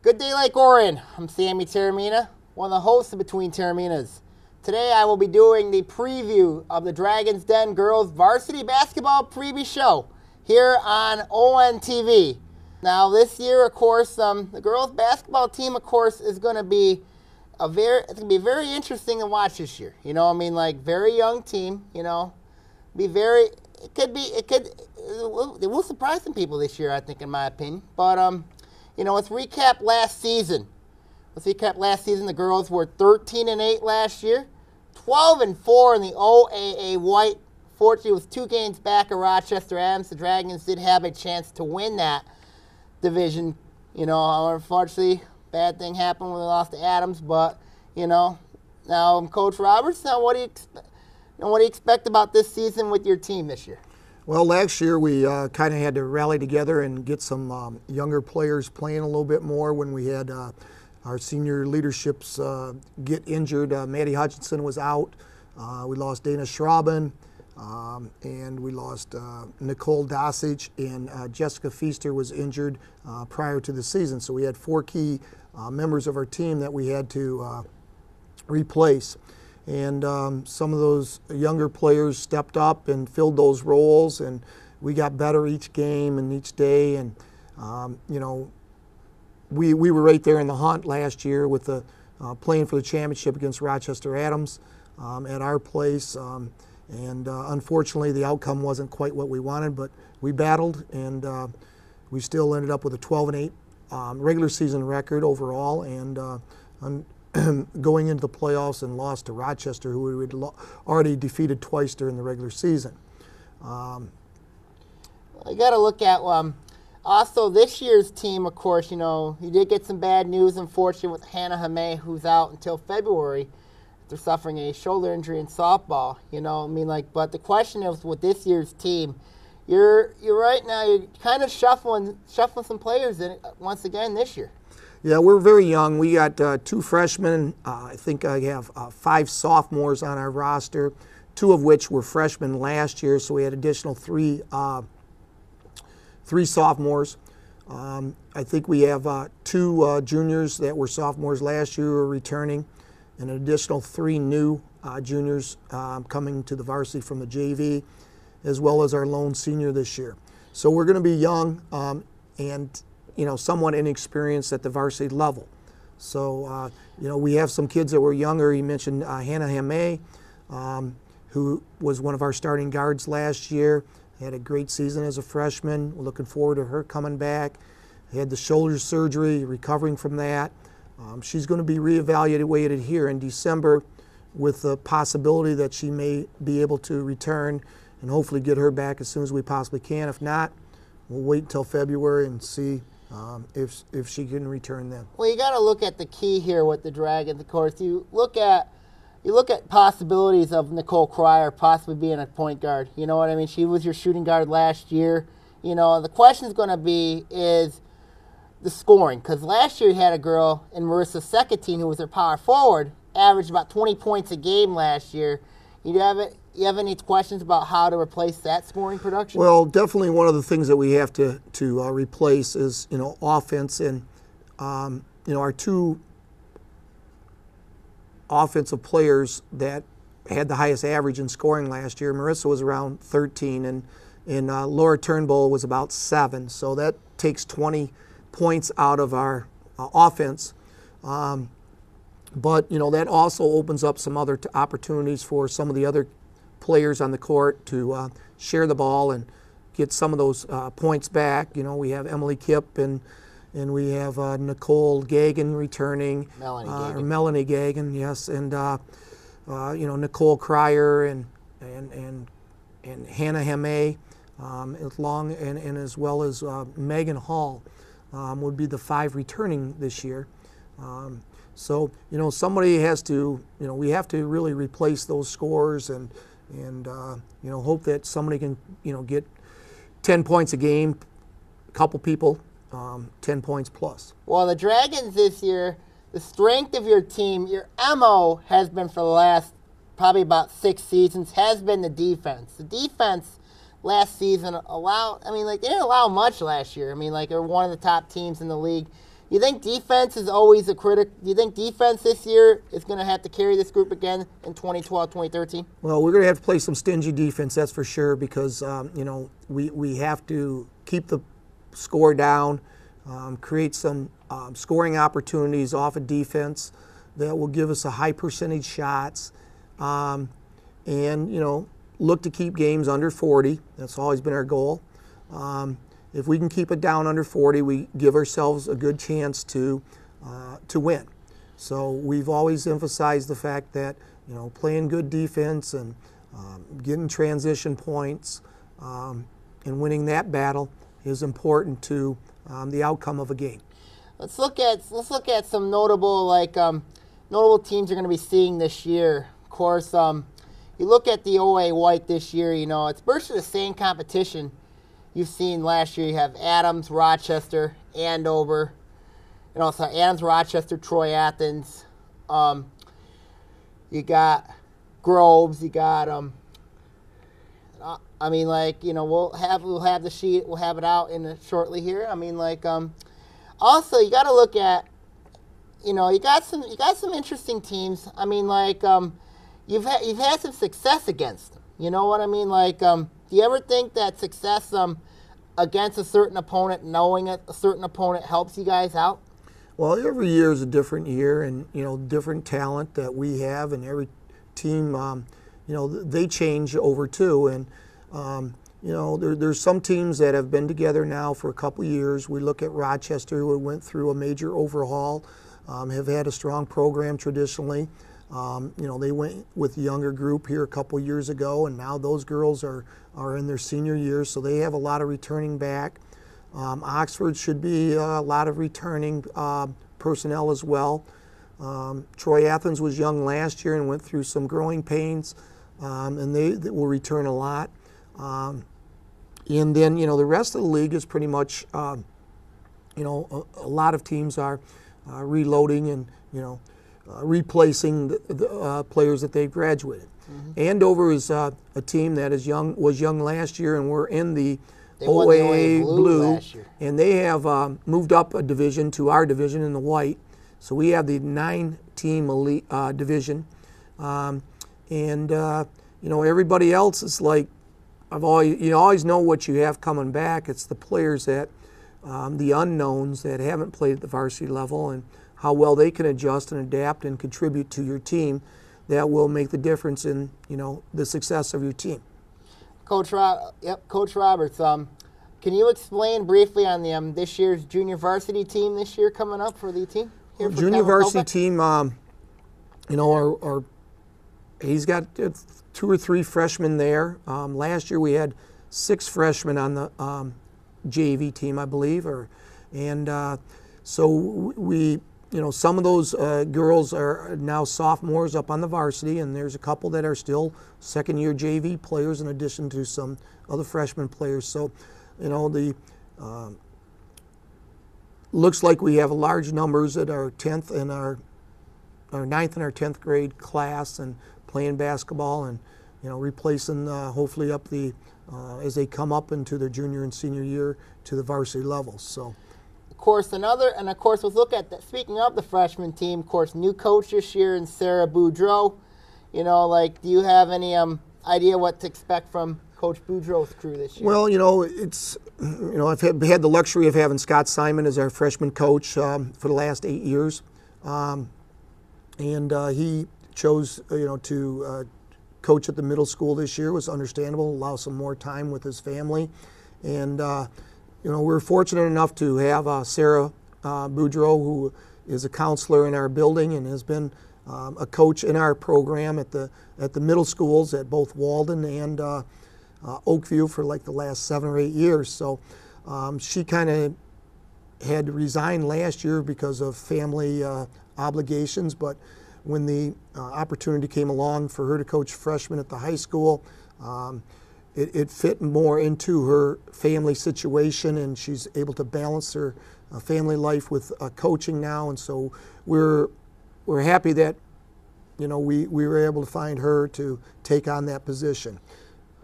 Good day, Lake Orion. I'm Sammy Taormina, one of the hosts of Between Taorminas. Today I will be doing the preview of the Dragon's Den Girls Varsity Basketball Preview Show here on ON TV. Now this year, of course, the girls basketball team, of course, is going to be very interesting to watch this year. You know, I mean, like very young team. You know, it will surprise some people this year, I think, in my opinion. But you know, let's recap last season. The girls were 13-8 last year, 12-4 in the OAA White. Fortunately, it was 2 games back of Rochester Adams. The Dragons did have a chance to win that division. You know, unfortunately, bad thing happened when they lost to Adams. But you know, now Coach Roberts, now what do you expect about this season with your team this year? Well, last year we kind of had to rally together and get some younger players playing a little bit more when we had our senior leaderships get injured. Maddie Hutchinson was out. We lost Dana Schrauben, and we lost Nicole Dosage, and Jessica Feaster was injured prior to the season. So we had 4 key members of our team that we had to replace. And some of those younger players stepped up and filled those roles, and we got better each game and each day. And you know, we were right there in the hunt last year with the playing for the championship against Rochester Adams at our place. And unfortunately, the outcome wasn't quite what we wanted, but we battled, and we still ended up with a 12-8 regular season record overall, and going into the playoffs and lost to Rochester, who we had already defeated twice during the regular season. I got to look at also this year's team. Of course, you know, you did get some bad news, unfortunately, with Hannah Hamay, who's out until February after suffering a shoulder injury in softball. You know, I mean, like, but the question is with this year's team, you're right now. You're kind of shuffling some players in once again this year. Yeah, we're very young. We got 2 freshmen. I think I have 5 sophomores on our roster, 2 of which were freshmen last year, so we had additional 3 sophomores. I think we have 2 juniors that were sophomores last year who are returning, and an additional 3 new juniors coming to the varsity from the JV, as well as our lone senior this year. So we're going to be young and you know, somewhat inexperienced at the varsity level. So, you know, we have some kids that were younger. You mentioned Hannah Hamay, who was one of our starting guards last year. Had a great season as a freshman. We're looking forward to her coming back. Had the shoulder surgery, recovering from that. She's going to be reevaluated here in December with the possibility that she may be able to return and hopefully get her back as soon as we possibly can. If not, we'll wait until February and see if she can return then. Well, you got to look at the key here with the Dragons. Of course, you look at possibilities of Nicole Cryer possibly being a point guard. You know what I mean? She was your shooting guard last year. You know, the question is going to be is the scoring, because last year you had a girl in Marissa Sekatine who was their power forward, averaged about 20 points a game last year. You have any questions about how to replace that scoring production? Well, definitely one of the things that we have to replace is, you know, offense. And, you know, our 2 offensive players that had the highest average in scoring last year, Marissa was around 13, and Laura Turnbull was about 7. So that takes 20 points out of our offense. But, you know, that also opens up some other opportunities for some of the other players on the court to share the ball and get some of those points back. You know, we have Emily Kipp and we have Nicole Gagan returning. Melanie Gagan, yes, and you know, Nicole Cryer and Hannah Hamay, and as well as Megan Hall would be the 5 returning this year. So, you know, somebody has to, you know, we have to really replace those scores and you know, hope that somebody can, you know, get 10 points a game, a couple people, 10 points plus. Well, the Dragons this year, the strength of your team, your MO has been for the last probably about 6 seasons, has been the defense. The defense last season allowed, I mean, like, they didn't allow much last year. I mean, like, they're one of the top teams in the league You think defense is always a critic? Do you think defense this year is going to have to carry this group again in 2012, 2013? Well, we're going to have to play some stingy defense, that's for sure, because we have to keep the score down, create some scoring opportunities off of defense that will give us a high percentage shots, and look to keep games under 40. That's always been our goal. If we can keep it down under 40, we give ourselves a good chance to win. So we've always emphasized the fact that playing good defense and getting transition points and winning that battle is important to the outcome of a game. Let's look at some notable teams you're going to be seeing this year. Of course, you look at the OA White this year. It's virtually the same competition you've seen last year. You have Adams, Rochester, Andover, Adams, Rochester, Troy, Athens. You got Groves. You got we'll have the sheet. We'll have it out shortly here. Also you got to look at, you got some interesting teams. You've had some success against them. You know what I mean? Do you ever think that success against a certain opponent, knowing a certain opponent, helps you guys out? Well, every year is a different year, and different talent that we have, and every team, they change over too. And there's some teams that have been together now for a couple years. We look at Rochester, who went through a major overhaul, have had a strong program traditionally. They went with a younger group here a couple years ago, and now those girls are in their senior years, so they have a lot of returning back. Oxford should be a lot of returning personnel as well. Troy Athens was young last year and went through some growing pains, and they will return a lot. And then, the rest of the league is pretty much, a lot of teams are reloading and, replacing the players that they've graduated. Mm-hmm. Andover is a team that was young last year, and we're in the OAA Blue last year. And they have moved up a division to our division in the white. So we have the 9-team elite division, everybody else is like, you always know what you have coming back. It's the players that the unknowns that haven't played at the varsity level, and how well they can adjust and adapt and contribute to your team that will make the difference in, the success of your team. Coach Roberts, can you explain briefly on the this year's junior varsity team this year coming up for the team? Junior varsity team, he's got 2 or 3 freshmen there. Last year we had 6 freshmen on the JV team, I believe, so we. Some of those girls are now sophomores up on the varsity, and there's a couple that are still second-year JV players in addition to some other freshman players. So, looks like we have large numbers at our 10th and our 9th and our 10th grade class, and playing basketball, and replacing hopefully up as they come up into their junior and senior year to the varsity levels. So. Of course, let's look at that. Speaking of the freshman team, of course, new coach this year in Sarah Boudreau. Do you have any idea what to expect from Coach Boudreau's crew this year? Well, it's I've had the luxury of having Scott Simon as our freshman coach for the last 8 years, and he chose to coach at the middle school this year. It was understandable, allow some more time with his family, and. We're fortunate enough to have Sarah Boudreau, who is a counselor in our building and has been a coach in our program at the middle schools at both Walden and Oakview for like the last 7 or 8 years. So she kind of had to resign last year because of family obligations, but when the opportunity came along for her to coach freshmen at the high school, it fit more into her family situation, and she's able to balance her family life with coaching now. And so we're happy that we were able to find her to take on that position.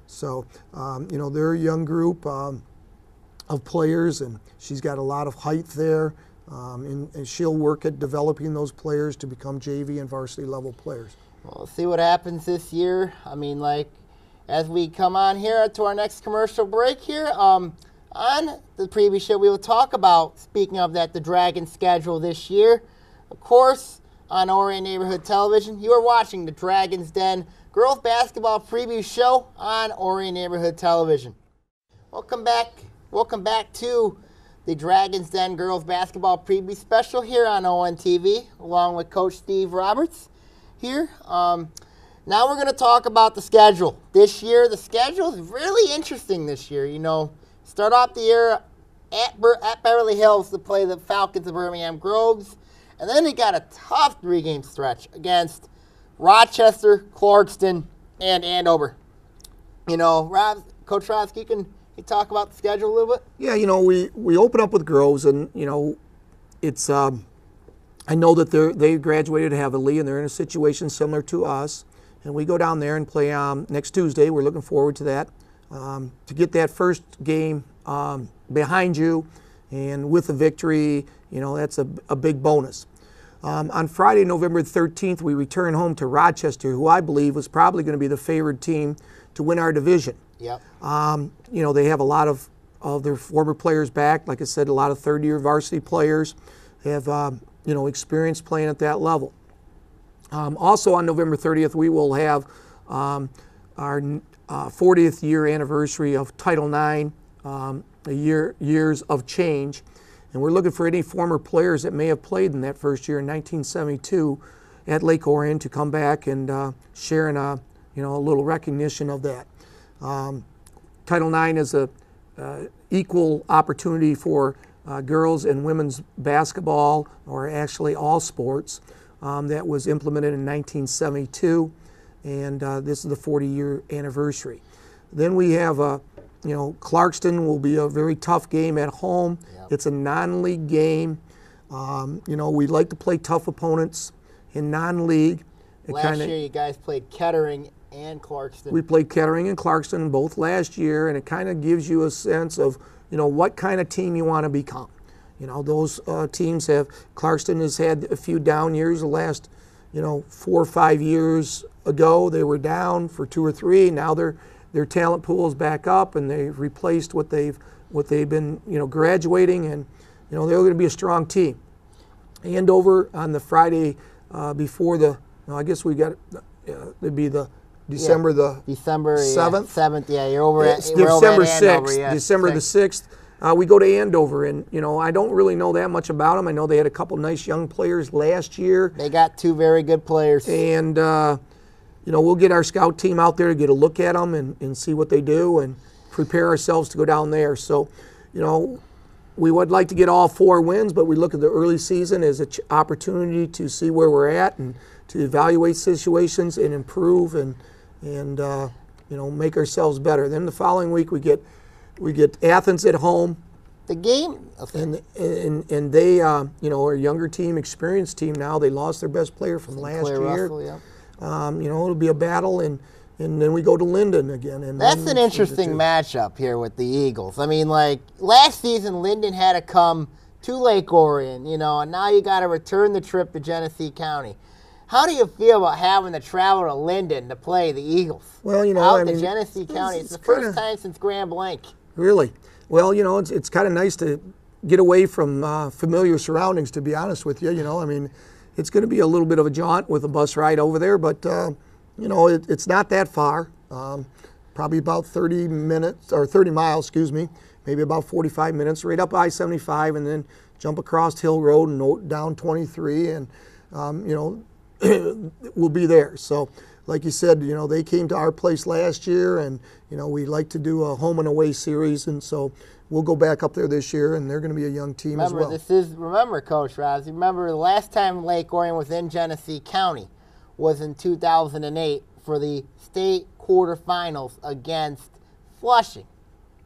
So they're a young group of players, and she's got a lot of height there. and she'll work at developing those players to become JV and varsity level players. Well, we'll see what happens this year. I mean, like, as we come on here to our next commercial break here, on the preview show, we will talk about, speaking of that, the Dragons schedule this year. Of course, on Orion Neighborhood Television, you are watching the Dragons Den Girls Basketball Preview Show on Orion Neighborhood Television. Welcome back to the Dragons Den Girls Basketball Preview Special here on ONTV, along with Coach Steve Roberts here. Now we're going to talk about the schedule. This year, the schedule is really interesting this year. You know, start off the year at Beverly Hills to play the Falcons of Birmingham Groves. And then they got a tough 3-game stretch against Rochester, Clarkston, and Andover. You know, Coach Roski, can you talk about the schedule a little bit? Yeah, you know, we open up with Groves, and, you know, it's I know that they graduated heavily, and they're in a situation similar to us. And we go down there and play next Tuesday. We're looking forward to that. To get that first game behind you and with a victory, you know, that's a big bonus. On Friday, November 13th, we return home to Rochester, who I believe was probably going to be the favored team to win our division. Yep. You know, they have a lot of their former players back. Like I said, a lot of third-year varsity players have, you know, experience playing at that level. Also on November 30th, we will have our 40th year anniversary of Title IX, years of change. And we're looking for any former players that may have played in that first year in 1972 at Lake Orion to come back and share in a little recognition of that. Title IX is a equal opportunity for girls and women's basketball, or actually all sports. That was implemented in 1972, and this is the 40-year anniversary. Then we have, Clarkston will be a very tough game at home. Yep. It's a non-league game. You know, we like to play tough opponents in non-league. Last year you guys played Kettering and Clarkston. We played Kettering and Clarkston both last year, and it kind of gives you a sense of, you know, what kind of team you want to become. You know, those teams have, Clarkston has had a few down years. The last, 4 or 5 years ago, they were down for 2 or 3. Now their talent pool is back up, and they've replaced what they've been, graduating, and, they're going to be a strong team. Andover on the Friday before the, I guess we got, it'd be the December 7th. 7th, yeah, you're over at December 6th. Andover, yeah. December the 6th. We go to Andover, and, I don't really know that much about them. I know they had a couple nice young players last year. They got 2 very good players. And, we'll get our scout team out there to get a look at them and see what they do and prepare ourselves to go down there. So, we would like to get all 4 wins, but we look at the early season as an opportunity to see where we're at and to evaluate situations and improve and make ourselves better. Then the following week we get Athens at home. The game, okay. and they are a younger team, experienced team now. They lost their best player from last year. Russell, yeah. It'll be a battle, and then we go to Linden again. And that's an interesting matchup here with the Eagles. I mean, like, last season Linden had to come to Lake Orion, and now you got to return the trip to Genesee County. How do you feel about having to travel to Linden to play the Eagles? Well, out to Genesee County. It's the first time since Grand Blanc. Really? Well, it's kind of nice to get away from familiar surroundings, to be honest with you. I mean, it's going to be a little bit of a jaunt with a bus ride over there, but, it's not that far. Probably about 30 minutes, or 30 miles, excuse me, maybe about 45 minutes, right up I-75, and then jump across Hill Road and down 23, and, we'll be there. So, like you said, they came to our place last year, and, we like to do a home and away series, and so we'll go back up there this year, and they're going to be a young team as well. Remember, Coach Roz, remember the last time Lake Orion was in Genesee County was in 2008 for the state quarterfinals against Flushing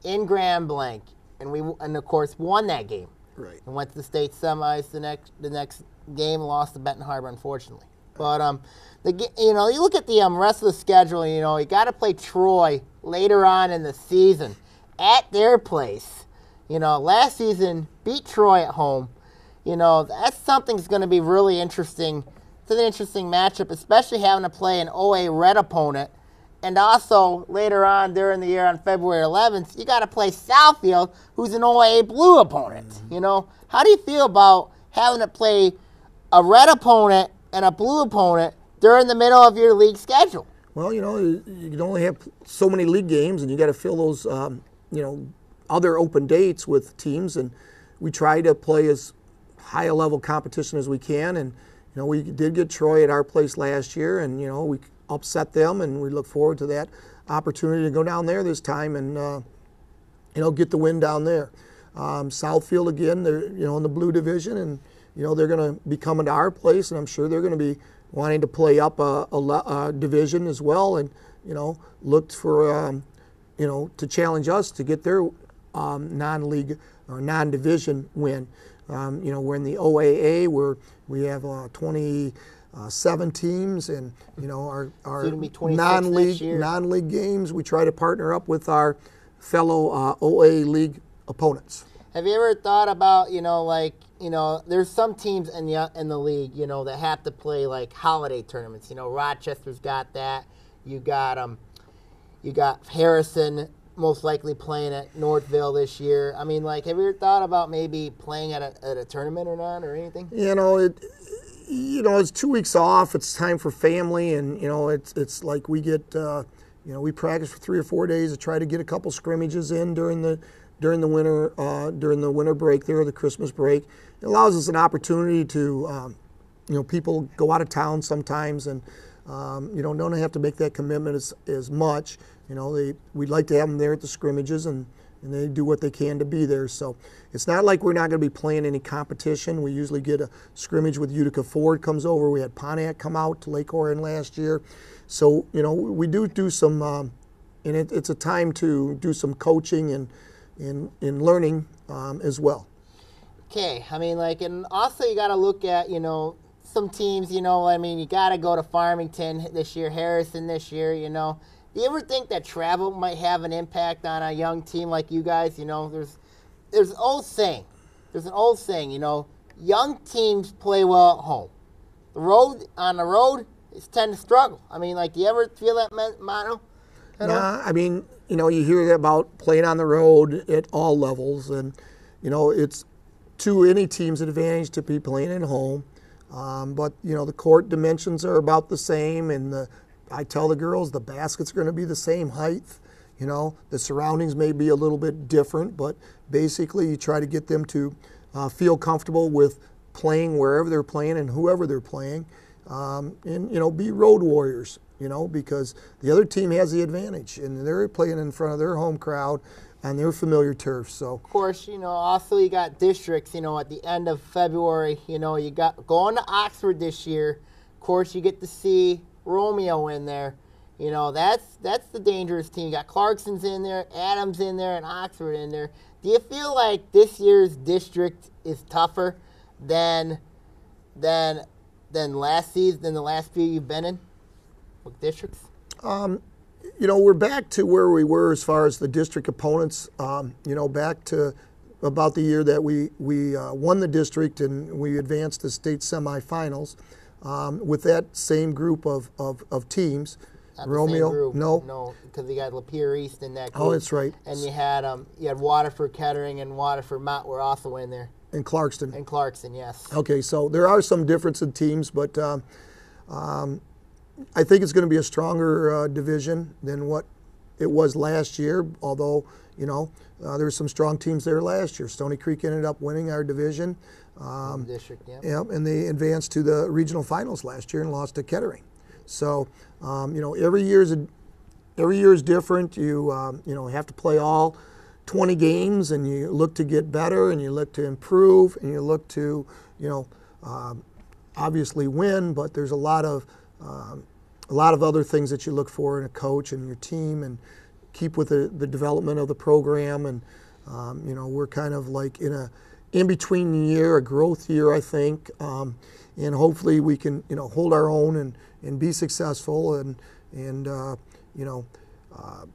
in Grand Blanc, and of course won that game. Right. And went to the state semis the next game, lost to Benton Harbor, unfortunately. But you look at the rest of the schedule. You got to play Troy later on in the season at their place. Last season beat Troy at home. you know, that's something's going to be really interesting. It's an interesting matchup, especially having to play an OA red opponent. And also, later on during the year on February 11th, you got to play Southfield, who's an OA blue opponent. You know, how do you feel about having to play a red opponent and a blue opponent during the middle of your league schedule? Well, you know, you can only have so many league games, and you got to fill those, you know, other open dates with teams. And we try to play as high a level competition as we can. And you know, we did get Troy at our place last year, and you know, we upset them, and we look forward to that opportunity to go down there this time and you know, get the win down there. Southfield again, they're, you know, in the blue division, and you know, they're going to be coming to our place, and I'm sure they're going to be wanting to play up a division as well, and you know, looked for you know, to challenge us to get their non-league or non-division win. You know, we're in the OAA where we have 27 teams, and you know, our non-league games, we try to partner up with our fellow OA league opponents. Have you ever thought about, you know, like, you know, there's some teams in the league, you know, that have to play like holiday tournaments. You know, Rochester's got that. You got Harrison most likely playing at Northville this year. I mean, like, have you ever thought about maybe playing at a tournament or not, or anything? You know, it's 2 weeks off. It's time for family, and you know, it's like we get, you know, we practice for 3 or 4 days to try to get a couple scrimmages in during the winter break there, the Christmas break. It allows us an opportunity to, you know, people go out of town sometimes, and you know, don't have to make that commitment as much. You know, we'd like to have them there at the scrimmages, and they do what they can to be there. So it's not like we're not going to be playing any competition. We usually get a scrimmage with Utica Ford comes over. We had Pontiac come out to Lake Orion last year. So, you know, we do some, and it's a time to do some coaching and learning as well. Okay, I mean, like, and also you got to look at, you know, some teams, you know, I mean, you got to go to Farmington this year, Harrison this year, you know. Do you ever think that travel might have an impact on a young team like you guys? You know, there's an old saying. There's an old saying, you know, young teams play well at home. On the road, it's tend to struggle. I mean, like, do you ever feel that motto? Nah, I mean, you know, you hear about playing on the road at all levels, and, you know, it's to any team's advantage to be playing at home. But, you know, the court dimensions are about the same, and I tell the girls the basket's going to be the same height. You know, the surroundings may be a little bit different, but basically you try to get them to feel comfortable with playing wherever they're playing and whoever they're playing, and, you know, be road warriors, you know, because the other team has the advantage, and they're playing in front of their home crowd on their familiar turf. So, of course, you know, also you got districts, you know, at the end of February, you know, you got going to Oxford this year. Of course, you get to see Romeo in there. You know, that's the dangerous team. You got Clarkson's in there, Adams in there, and Oxford in there. Do you feel like this year's district is tougher than last season, than the last few you've been in with districts? You know, we're back to where we were as far as the district opponents. You know, back to about the year that we won the district and we advanced to state semifinals with that same group of teams. Not Romeo, the same group. no, no, because you got Lapeer East in that group. Oh, that's right. And you had Waterford Kettering and Waterford Mott were also in there. And Clarkston. And Clarkson, yes. Okay, so there are some difference in teams, but I think it's going to be a stronger division than what it was last year, although, you know, there were some strong teams there last year. Stony Creek ended up winning our division. District, yeah. Yep, and they advanced to the regional finals last year and lost to Kettering. So, you know, every year is different. You know, have to play all 20 games, and you look to get better, and you look to improve, and you look to, you know, obviously win. But there's a lot of other things that you look for in a coach and your team, and keep with the development of the program. And you know, we're kind of like in between year, a growth year, I think, and hopefully we can, you know, hold our own and be successful. And you know, a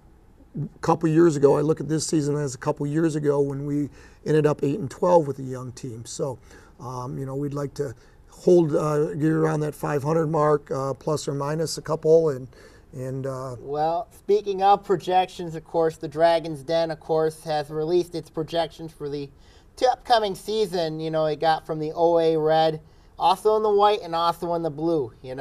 couple years ago, I look at this season as a couple years ago when we ended up 8-12 with a young team. So We'd like to hold get around that 500 mark, plus or minus a couple, and well, speaking of projections, of course, the Dragon's Den, of course, has released its projections for the upcoming season. It got from the OA red, also in the white, and also in the blue. You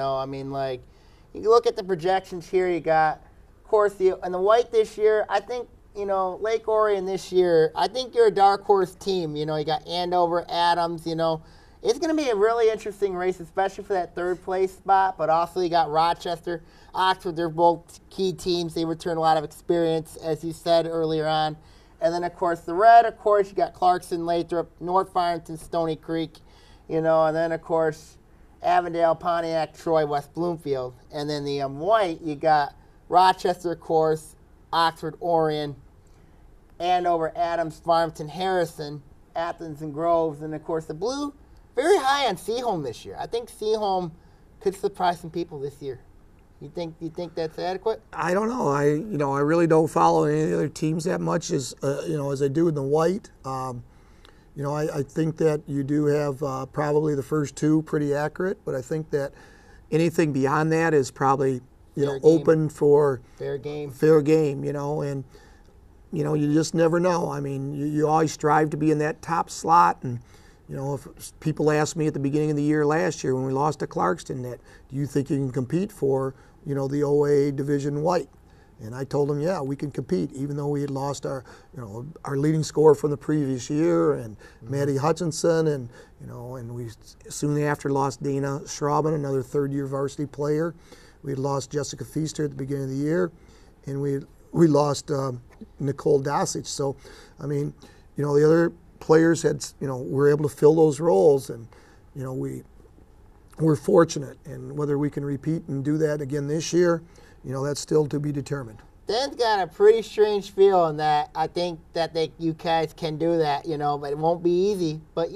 look at the projections here. You got, of course, in the white this year. I think Lake Orion this year. I think you're a dark horse team. You got Andover, Adams. It's going to be a really interesting race, especially for that third place spot. But also you got Rochester, Oxford. They're both key teams. They return a lot of experience, as you said earlier on. And then, of course, the red, of course, you got Clarkson, Lathrop, North Farmington, Stony Creek. And then, of course, Avondale, Pontiac, Troy, West Bloomfield. And then the white, you got Rochester, of course, Oxford, Orion, Andover, Adams, Farmington, Harrison, Athens, and Groves. And, of course, the blue, very high on Seaholm this year. I think Seaholm could surprise some people this year. You think that's adequate? I don't know. I really don't follow any of the other teams that much as I do in the white. I think that you do have probably the first two pretty accurate, but I think that anything beyond that is probably open for fair game. And you just never know. I mean, you always strive to be in that top slot, and if people asked me at the beginning of the year last year when we lost to Clarkston, that do you think you can compete for the OA Division white? And I told them, yeah, we can compete, even though we had lost our leading scorer from the previous year, and Maddie Hutchinson, and and we soon after lost Dana Schrauben, another third-year varsity player. We had lost Jessica Feaster at the beginning of the year, and we lost Nicole Dosich. So, I mean, the other players had were able to fill those roles, and we're fortunate. And whether we can repeat and do that again this year, that's still to be determined. Dan's got a pretty strange feeling that I think that you guys can do that, but it won't be easy. But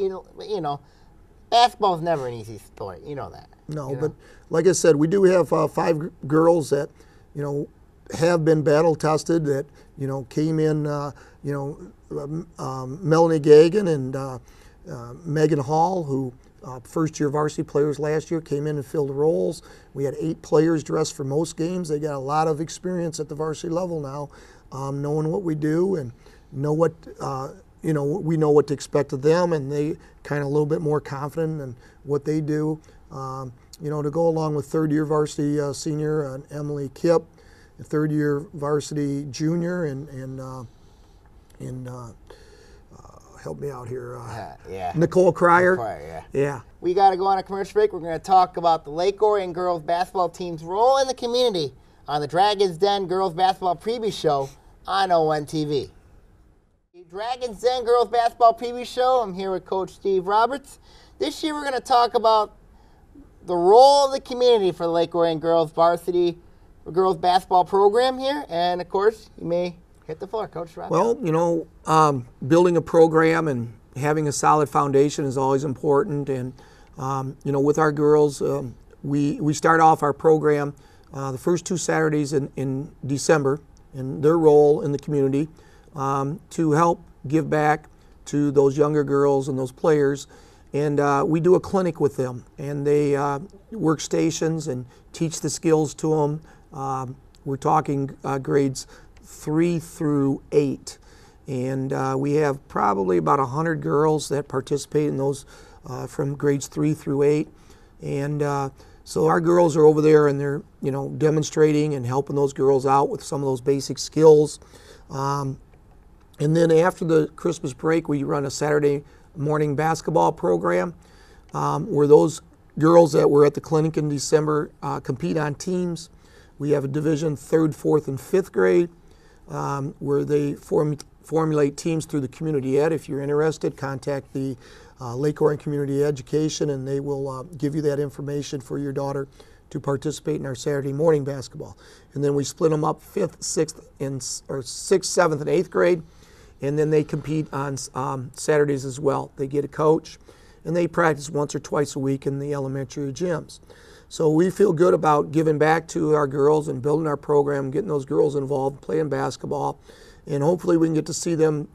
basketball's never an easy sport. You know that. No, but like I said, we do have 5 girls that have been battle tested, that came in. Melanie Gagan and Megan Hall, who first-year varsity players last year, came in and filled roles. We had 8 players dressed for most games. They got a lot of experience at the varsity level now, knowing what we do and know what we know what to expect of them, and they kind of a little bit more confident in what they do. To go along with third-year varsity senior Emily Kipp, third-year varsity junior, and help me out here. Nicole Cryer. Yeah. We got to go on a commercial break. We're going to talk about the Lake Orion girls basketball team's role in the community on the Dragon's Den Girls Basketball Preview Show on ON TV. The Dragon's Den Girls Basketball Preview Show. I'm here with Coach Steve Roberts. This year we're going to talk about the role of the community for the Lake Orion girls varsity girls basketball program here, and of course you may hit the floor, Coach Roberts. Well, building a program and having a solid foundation is always important. And, with our girls, we start off our program the first 2 Saturdays in December, in their role in the community to help give back to those younger girls and those players. And we do a clinic with them, and they workstations and teach the skills to them. We're talking grades 3 through 8, and we have probably about 100 girls that participate in those from grades 3 through 8, and so our girls are over there and they're demonstrating and helping those girls out with some of those basic skills. And then after the Christmas break, we run a Saturday morning basketball program where those girls that were at the clinic in December compete on teams. We have a division 3rd, 4th, and 5th grade where they formulate teams through the community ed. If you're interested, contact the Lake Orion Community Education, and they will give you that information for your daughter to participate in our Saturday morning basketball. And then we split them up 5th, 6th, 7th, and 8th grade, and then they compete on Saturdays as well. They get a coach, and they practice once or twice a week in the elementary gyms. So we feel good about giving back to our girls and building our program, getting those girls involved, playing basketball, and hopefully we can get to see them,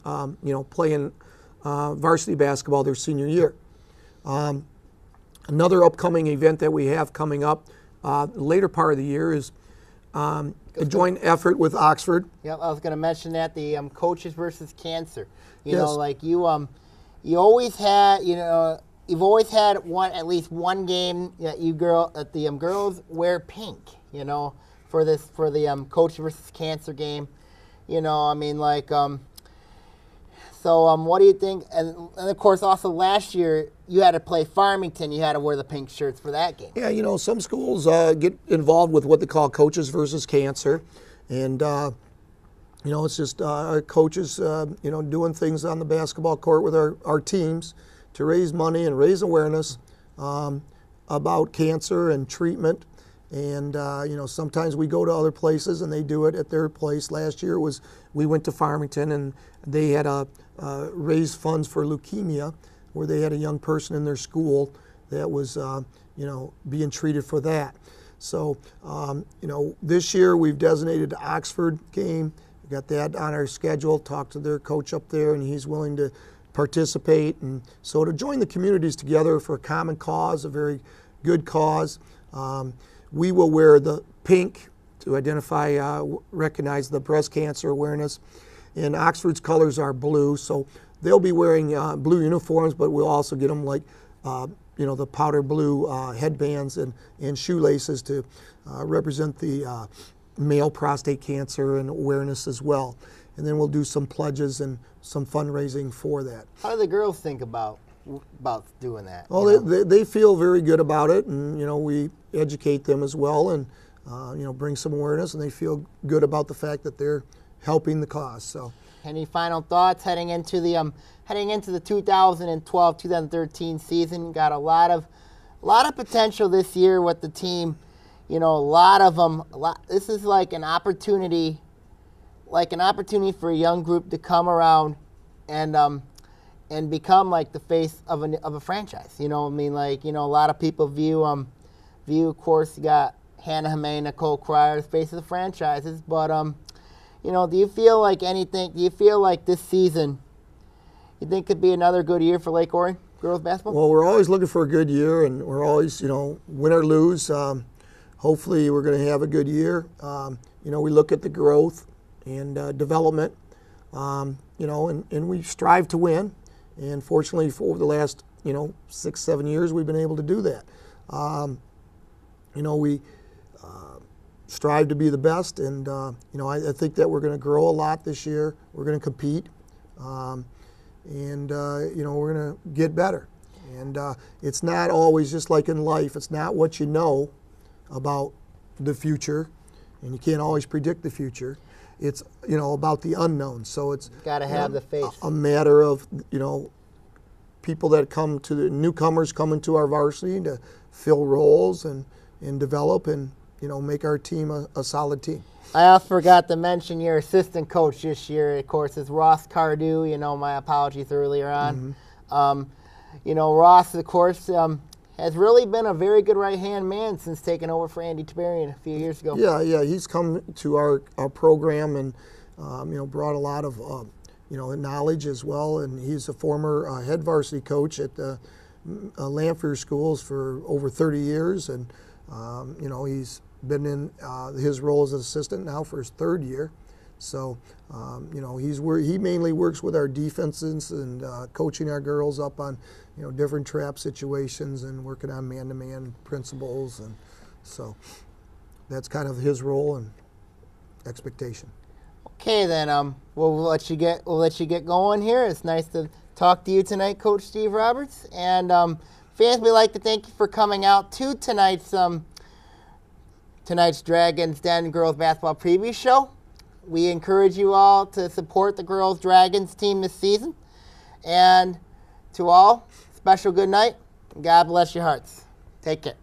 playing varsity basketball their senior year. Another upcoming event that we have coming up later part of the year is a joint effort with Oxford. Yep, I was going to mention that, the coaches versus cancer. You Yes. know, like you always had, you've always had at least one game that the girls wear pink. For the coach versus cancer game. I mean, like, so what do you think? And of course, also last year you had to play Farmington. You had to wear the pink shirts for that game. Yeah, some schools get involved with what they call coaches versus cancer, and it's just our coaches, doing things on the basketball court with our teams to raise money and raise awareness about cancer and treatment. And, sometimes we go to other places and they do it at their place. Last year we went to Farmington and they had raised funds for leukemia, where they had a young person in their school that was, being treated for that. So, this year we've designated the Oxford game. We got that on our schedule, talked to their coach up there, and he's willing to participate. And so to join the communities together for a common cause, a very good cause. We will wear the pink to identify, recognize the breast cancer awareness. And Oxford's colors are blue, so they'll be wearing blue uniforms, but we'll also get them like, the powder blue headbands and shoelaces to represent the male prostate cancer and awareness as well. And then we'll do some pledges and some fundraising for that. How do the girls think about doing that? Well, they feel very good about it, and we educate them as well, and bring some awareness, and they feel good about the fact that they're helping the cause. So, any final thoughts heading into the 2012-2013 season? Got a lot of potential this year with the team. A lot of them. This is like an opportunity for a young group to come around and become like the face of a franchise. A lot of people view, of course, you got Hannah Hamay, Nicole Cryer, the face of the franchises. But, do you feel like this season, you think could be another good year for Lake Orion girls basketball? Well, we're always looking for a good year, and we're always, win or lose. Hopefully we're going to have a good year. We look at the growth and development, and we strive to win. And fortunately, for over the last 6-7 years, we've been able to do that. We strive to be the best, and I think that we're going to grow a lot this year. We're going to compete, and we're going to get better. And it's not always just like in life. It's not what you know about the future, and you can't always predict the future. It's about the unknown. So it's got to have the faith. A matter of people that come to the newcomers come into our varsity to fill roles and develop and make our team a solid team. I also forgot to mention your assistant coach this year, of course, is Ross Cardew. My apologies earlier on. Mm-hmm. Ross, of course, has really been a very good right-hand man since taking over for Andy Tiberian a few years ago. Yeah, he's come to our program and brought a lot of knowledge as well. And he's a former head varsity coach at the Lanphier schools for over 30 years, and he's been in his role as an assistant now for his 3rd year. So he mainly works with our defenses and coaching our girls up on different trap situations and working on man-to-man principles, and so that's kind of his role and expectation. Okay, then we'll let you get going here. It's nice to talk to you tonight, Coach Steve Roberts. And fans, we'd like to thank you for coming out to tonight's Dragons Den girls basketball preview show. We encourage you all to support the girls Dragons team this season. And to all, special good night. God bless your hearts. Take care.